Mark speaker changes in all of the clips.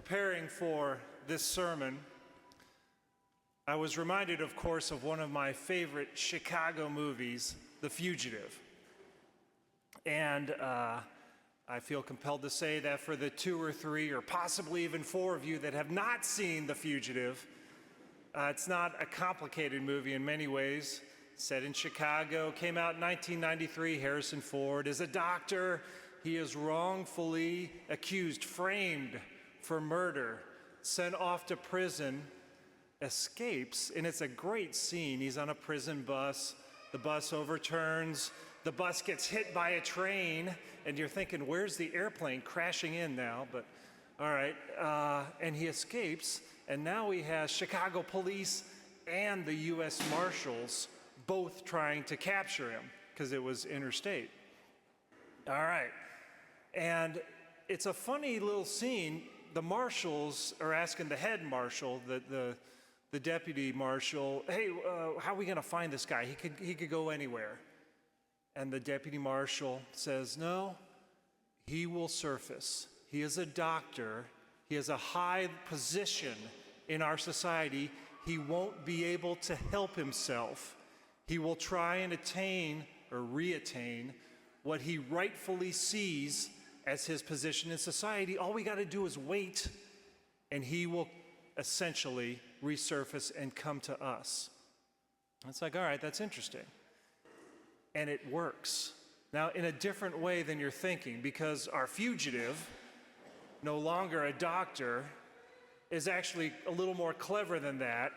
Speaker 1: preparing for this sermon, I was reminded, of course, of one of my favorite Chicago movies, The Fugitive. And I feel compelled to say that for the 2 or 3 or possibly even 4 of you that have not seen The Fugitive, it's not a complicated movie in many ways. Set in Chicago, came out in 1993. Harrison Ford is a doctor. He is wrongfully accused, framed for murder, sent off to prison, escapes, and it's a great scene. He's on a prison bus. The bus overturns. The bus gets hit by a train, and you're thinking, where's the airplane crashing in now? But all right, and he escapes, and now he has Chicago police and the U.S. Marshals both trying to capture him because it was interstate. All right, and it's a funny little scene. The marshals are asking the head marshal, the deputy marshal, hey, how are we going to find this guy? He could go anywhere. And the deputy marshal says, no, he will surface. He is a doctor. He has a high position in our society. He won't be able to help himself. He will try and attain or reattain what he rightfully sees as his position in society. All we got to do is wait, and he will essentially resurface and come to us. It's like, all right, that's interesting. And it works. Now, in a different way than you're thinking, because our fugitive, no longer a doctor, is actually a little more clever than that.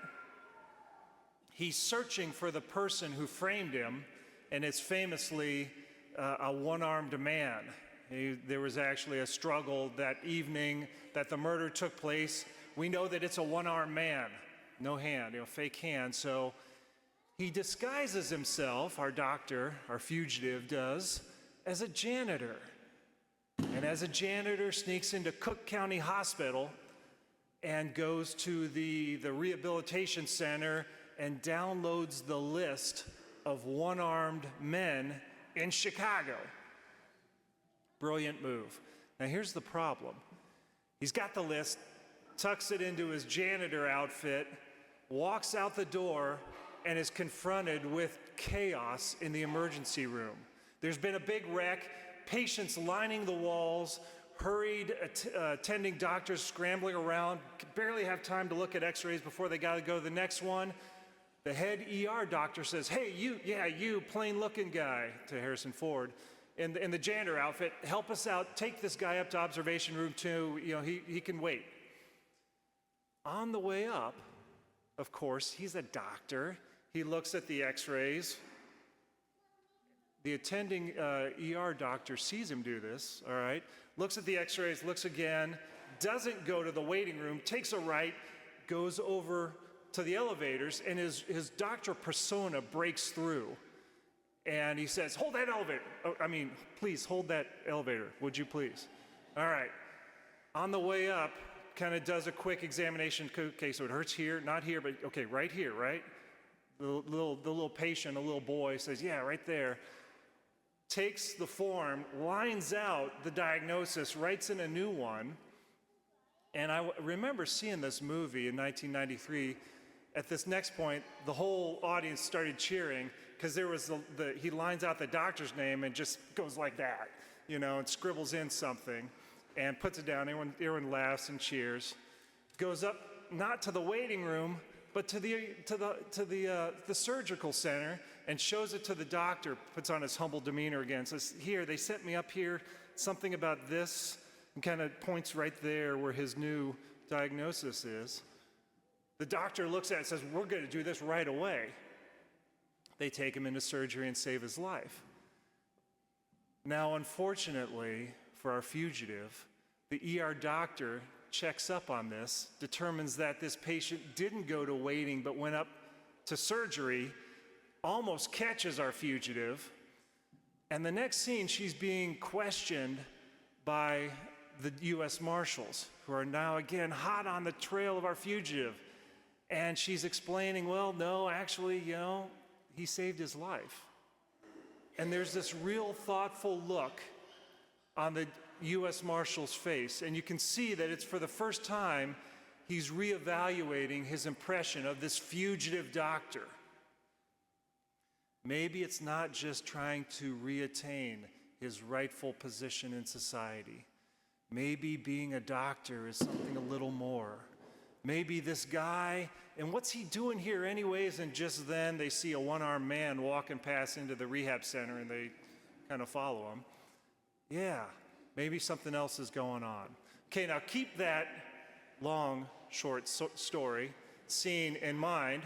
Speaker 1: He's searching for the person who framed him, and it's famously a one-armed man. There was actually a struggle that evening that the murder took place. We know that it's a one-armed man, no hand, fake hand. So he disguises himself, our doctor, our fugitive does, as a janitor. And as a janitor, sneaks into Cook County Hospital and goes to the rehabilitation center and downloads the list of one-armed men in Chicago. Brilliant move. Now here's the problem. He's got the list, tucks it into his janitor outfit, walks out the door, and is confronted with chaos in the emergency room. There's been a big wreck, patients lining the walls, hurried attending doctors scrambling around, barely have time to look at x-rays before they gotta go to the next one. The head ER doctor says, hey, you plain-looking guy, to Harrison Ford, in the janitor outfit, help us out, take this guy up to observation room 2, he can wait. On the way up, of course, he's a doctor. He looks at the x-rays. The attending ER doctor sees him do this, all right, looks at the x-rays, looks again, doesn't go to the waiting room, takes a right, goes over to the elevators, and his doctor persona breaks through. And he says, hold that elevator. Please hold that elevator, would you please? All right. On the way up, kind of does a quick examination. Okay, so it hurts here, not here, but okay, right here, right? The little patient, a little boy, says, yeah, right there. Takes the form, lines out the diagnosis, writes in a new one. And I remember seeing this movie in 1993. At this next point, the whole audience started cheering because there was he lines out the doctor's name and just goes like that, and scribbles in something and puts it down. Everyone laughs and cheers. Goes up not to the waiting room, but to the surgical center and shows it to the doctor. Puts on his humble demeanor again. Says, "Here, they sent me up here. Something about this," and kind of points right there where his new diagnosis is. The doctor looks at it and says, "We're going to do this right away." They take him into surgery and save his life. Now, unfortunately for our fugitive, the ER doctor checks up on this, determines that this patient didn't go to waiting but went up to surgery, almost catches our fugitive, and the next scene, she's being questioned by the U.S. Marshals, who are now again hot on the trail of our fugitive. And she's explaining, well, no, actually, he saved his life. And there's this real thoughtful look on the U.S. Marshal's face, and you can see that it's for the first time he's reevaluating his impression of this fugitive doctor. Maybe it's not just trying to reattain his rightful position in society. Maybe being a doctor is something a little more. Maybe this guy, and what's he doing here anyways? And just then they see a one-armed man walking past into the rehab center and they kind of follow him. Yeah, maybe something else is going on. Okay, now keep that long, short story scene in mind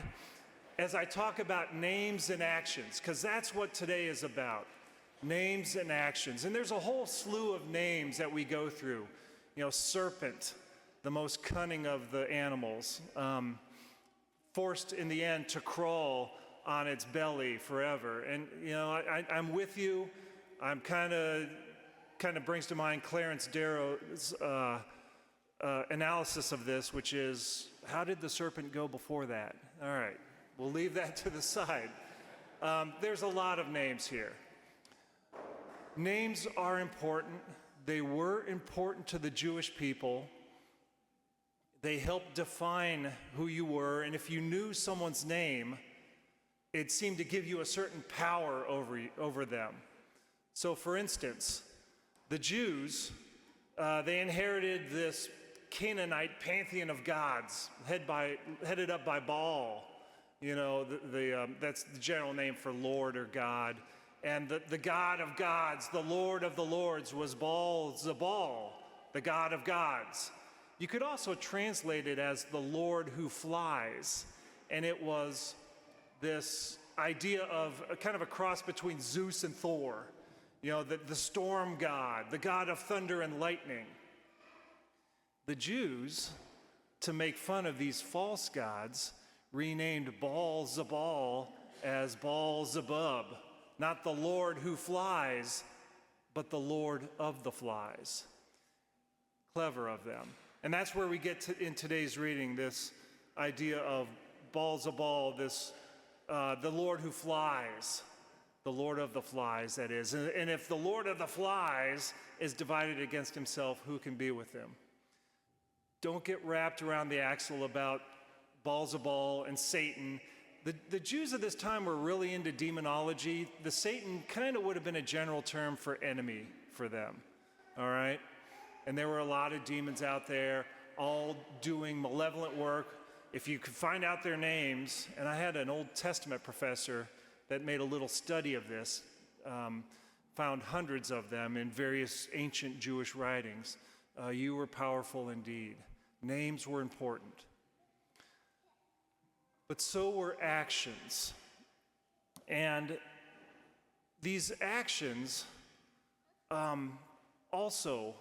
Speaker 1: as I talk about names and actions, because that's what today is about, names and actions. And there's a whole slew of names that we go through. You know, serpent, the most cunning of the animals, forced in the end to crawl on its belly forever. And, you know, I'm with you. I'm kind of brings to mind Clarence Darrow's analysis of this, which is, how did the serpent go before that? All right. We'll leave that to the side. There's a lot of names here. Names are important. They were important to the Jewish people. They helped define who you were, and if you knew someone's name, it seemed to give you a certain power over them. So for instance, the Jews, they inherited this Canaanite pantheon of gods headed up by Baal. You know, that's the general name for Lord or God. And the God of gods, the Lord of the lords, was Baal Zebul, the God of gods. You could also translate it as the Lord who flies. And it was this idea of kind of a cross between Zeus and Thor. You know, the storm god, the God of thunder and lightning. The Jews, to make fun of these false gods, renamed Baal Zebul as Baal Zebub, not the Lord who flies, but the Lord of the flies. Clever of them. And that's where we get to, in today's reading, this idea of Baal Zebul, the Lord who flies, the Lord of the flies, that is. And if the Lord of the flies is divided against himself, who can be with him? Don't get wrapped around the axle about Baal Zebul and Satan. The Jews of this time were really into demonology. The Satan kind of would have been a general term for enemy for them, all right? And there were a lot of demons out there, all doing malevolent work. If you could find out their names, and I had an Old Testament professor that made a little study of this, found hundreds of them in various ancient Jewish writings. You were powerful indeed. Names were important. But so were actions. And these actions also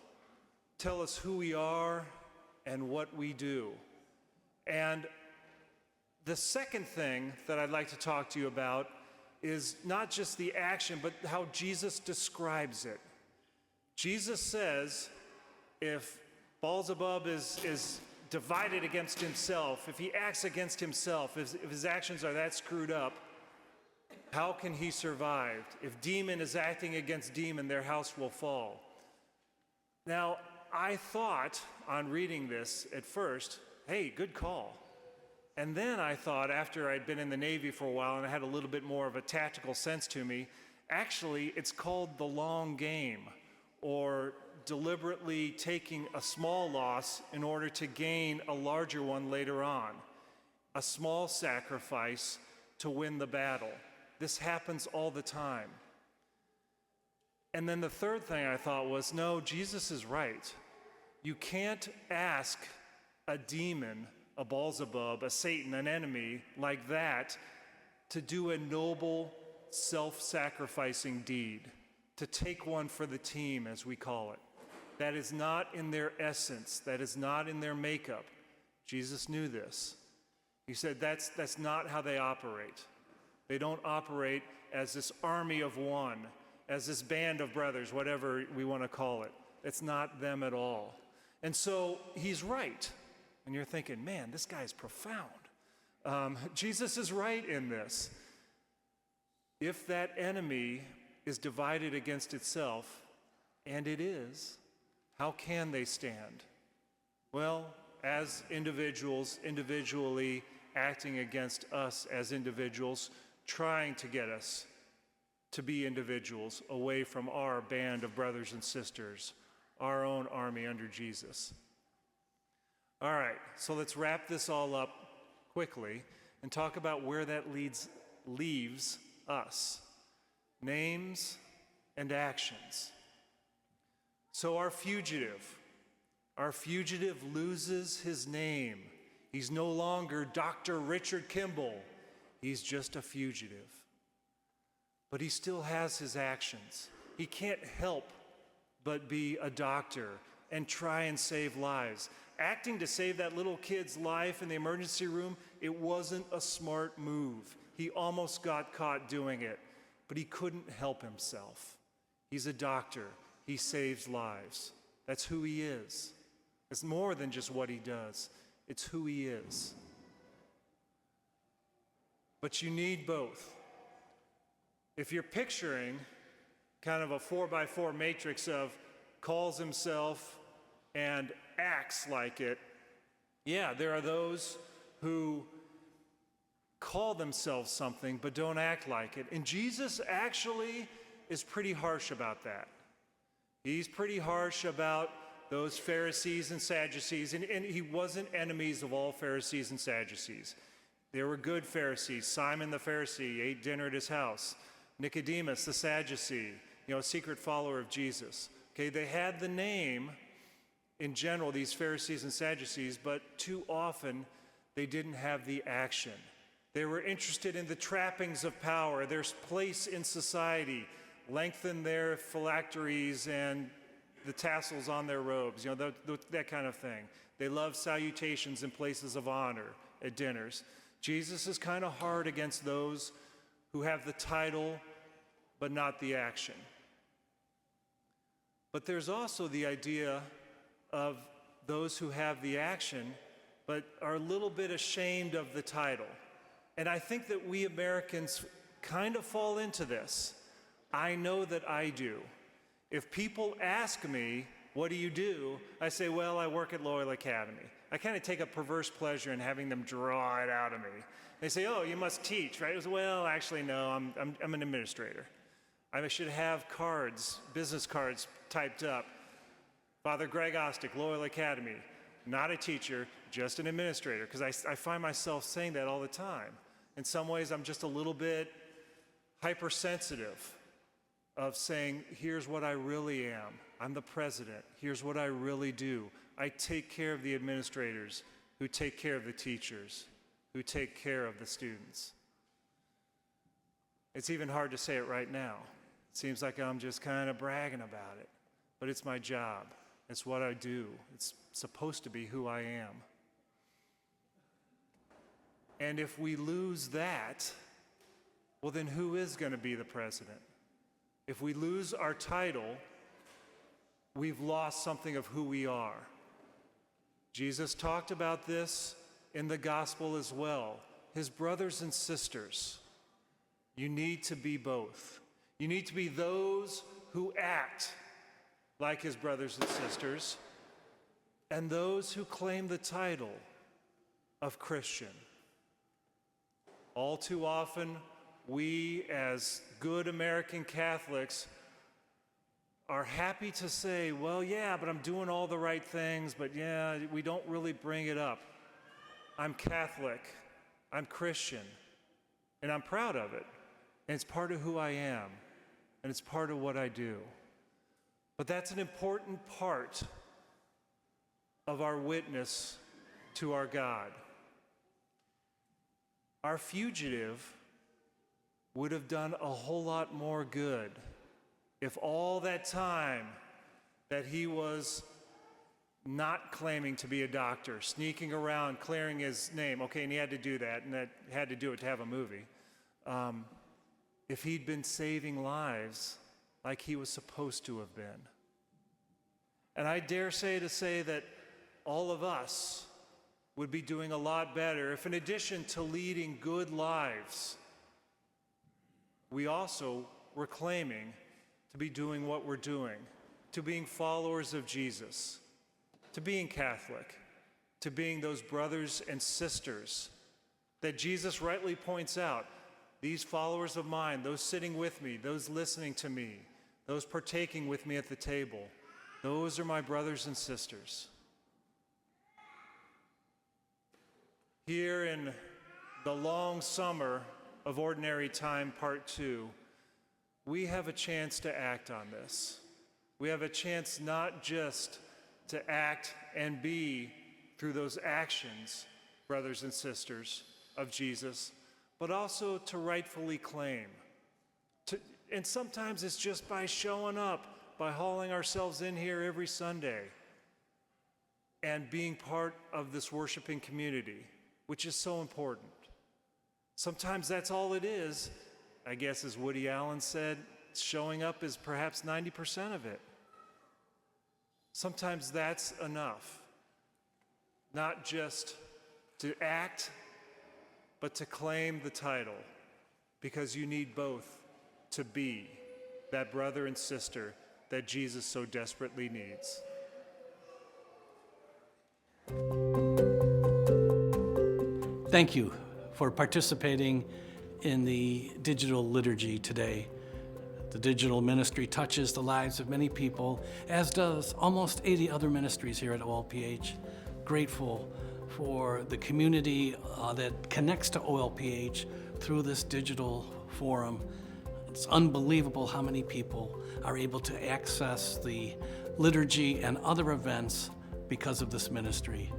Speaker 1: tell us who we are and what we do. And the second thing that I'd like to talk to you about is not just the action, but how Jesus describes it. Jesus says, if Beelzebub is divided against himself, if he acts against himself, if his actions are that screwed up, how can he survive? If demon is acting against demon, their house will fall. Now, I thought on reading this at first, hey, good call. And then I thought, after I'd been in the Navy for a while and I had a little bit more of a tactical sense to me, actually it's called the long game, or deliberately taking a small loss in order to gain a larger one later on. A small sacrifice to win the battle. This happens all the time. And then the third thing I thought was, no, Jesus is right. You can't ask a demon, a Beelzebub, a Satan, an enemy like that to do a noble, self-sacrificing deed, to take one for the team, as we call it. That is not in their essence. That is not in their makeup. Jesus knew this. He said that's not how they operate. They don't operate as this army of one, as this band of brothers, whatever we want to call it. It's not them at all. And so he's right. And you're thinking, man, this guy's profound. Jesus is right in this. If that enemy is divided against itself, and it is, How can they stand? Well, as individuals, individually acting against us as individuals, trying to get us to be individuals away from our band of brothers and sisters, our own army under Jesus. All right, so let's wrap this all up quickly and talk about where that leaves us. Names and actions. So our fugitive loses his name. He's no longer Dr. Richard Kimball. He's just a fugitive. But he still has his actions. He can't help but be a doctor and try and save lives. Acting to save that little kid's life in the emergency room, it wasn't a smart move. He almost got caught doing it, but he couldn't help himself. He's a doctor. He saves lives. That's who he is. It's more than just what he does. It's who he is. But you need both. If you're picturing kind of a 4x4 matrix of calls himself and acts like it, yeah, there are those who call themselves something but don't act like it. And Jesus actually is pretty harsh about that. He's pretty harsh about those Pharisees and Sadducees, and he wasn't enemies of all Pharisees and Sadducees. There were good Pharisees. Simon the Pharisee ate dinner at his house. Nicodemus the Sadducee, a secret follower of Jesus. Okay, they had the name in general, these Pharisees and Sadducees, but too often they didn't have the action. They were interested in the trappings of power, their place in society, lengthen their phylacteries and the tassels on their robes, that kind of thing. They love salutations in places of honor at dinners. Jesus is kind of hard against those who have the title but not the action. But there's also the idea of those who have the action but are a little bit ashamed of the title. And I think that we Americans kind of fall into this. I know that I do. If people ask me, what do you do? I say, well, I work at Loyola Academy. I kind of take a perverse pleasure in having them draw it out of me. They say, oh, you must teach, right? I say, well, actually, no, I'm an administrator. I should have cards, business cards typed up. Father Greg Ostdiek, Loyola Academy, not a teacher, just an administrator, because I find myself saying that all the time. In some ways, I'm just a little bit hypersensitive of saying, here's what I really am. I'm the president. Here's what I really do. I take care of the administrators who take care of the teachers, who take care of the students. It's even hard to say it right now. It seems like I'm just kind of bragging about it, but it's my job. It's what I do. It's supposed to be who I am. And if we lose that, well, then who is going to be the president? If we lose our title, we've lost something of who we are. Jesus talked about this in the gospel as well. His brothers and sisters, you need to be both. You need to be those who act like his brothers and sisters, and those who claim the title of Christian. All too often, we as good American Catholics are happy to say, well, yeah, but I'm doing all the right things, but yeah, we don't really bring it up. I'm Catholic, I'm Christian, and I'm proud of it. And it's part of who I am, and it's part of what I do. But that's an important part of our witness to our God. Our fugitive would have done a whole lot more good if all that time that he was not claiming to be a doctor, sneaking around, clearing his name, okay, and he had to do that, and that had to do it to have a movie, if he'd been saving lives like he was supposed to have been. And I dare say that all of us would be doing a lot better if, in addition to leading good lives, we also were claiming to be doing what we're doing, to being followers of Jesus, to being Catholic, to being those brothers and sisters that Jesus rightly points out. These followers of mine, those sitting with me, those listening to me, those partaking with me at the table, those are my brothers and sisters. Here in the long summer of Ordinary Time, Part 2, we have a chance to act on this. We have a chance not just to act and be through those actions, brothers and sisters of Jesus, but also to rightfully claim. And sometimes it's just by showing up, by hauling ourselves in here every Sunday and being part of this worshiping community, which is so important. Sometimes that's all it is. I guess, as Woody Allen said, showing up is perhaps 90% of it. Sometimes that's enough. Not just to act, but to claim the title, because you need both to be that brother and sister that Jesus so desperately needs.
Speaker 2: Thank you for participating in the digital liturgy today. The digital ministry touches the lives of many people, as does almost 80 other ministries here at OLPH. Grateful for the community that connects to OLPH through this digital forum. It's unbelievable how many people are able to access the liturgy and other events because of this ministry.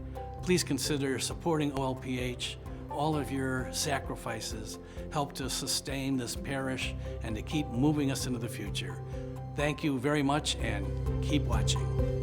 Speaker 2: Please consider supporting OLPH. All of your sacrifices help to sustain this parish and to keep moving us into the future. Thank you very much, and keep watching.